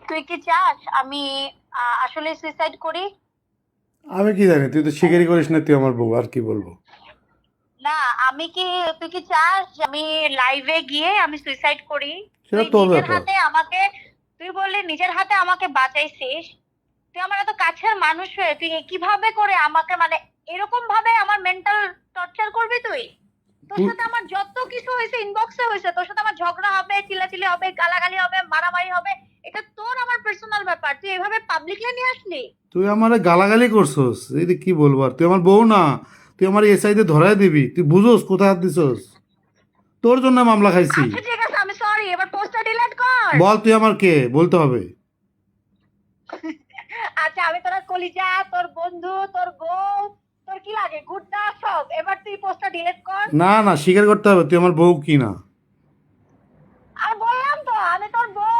তুই কি চাস আমি আসলে সুইসাইড করি? আমি কি জানি, তুই তো স্বীকারই করিস না তুই আমার বউ, আর কি বলবো। না, আমি কি, তুই কি চাস যে আমি লাইভে গিয়ে আমি সুইসাইড করি? সেটা তুই তোর নিজের ব্যাপার। হাতে আমাকে, তুই বললি নিজের হাতে আমাকে বাঁচাইছিস। তুই আমার এত কাছের মানুষ হয়ে তুই কিভাবে করে আমাকে মানে এরকম ভাবে আমার মেন্টাল টর্চার করবি তুই? তোর তুই সাথে আমার যত কিছু হয়েছে ইনবক্সে হয়েছে, তোর সাথে আমার ঝগড়া হবে, চিল্লাচিল্লি হবে, গালাগালি হবে, মারামারি হবে, এটা তোর আমার পার্সোনাল ব্যাপার, তুই এভাবে পাবলিকলি নিয়ে আসলি। তুই আমার গালাগালি করছস, এই যে কি বলবো আর, তুই আমার বউ না। তুই আমার এসআইতে ধরাই দিবি, তুই বুঝোস কোথায় হাত দিছস? তোর জন্য মামলা খাইছি। আচ্ছা ঠিক আছে, আমি সরি, এবার পোস্টটা ডিলিট কর। বল তুই আমার কে, বলতে হবে। আচ্ছা, আমি তোর কলিজা, তোর বন্ধু, তোর বউ, তোর কি লাগে গুড্ডা সব, এবার তুই পোস্টটা ডিলিট কর। না না, স্বীকার করতে হবে তুই আমার বউ কি না। আর বললাম তো আমি তোর বউ।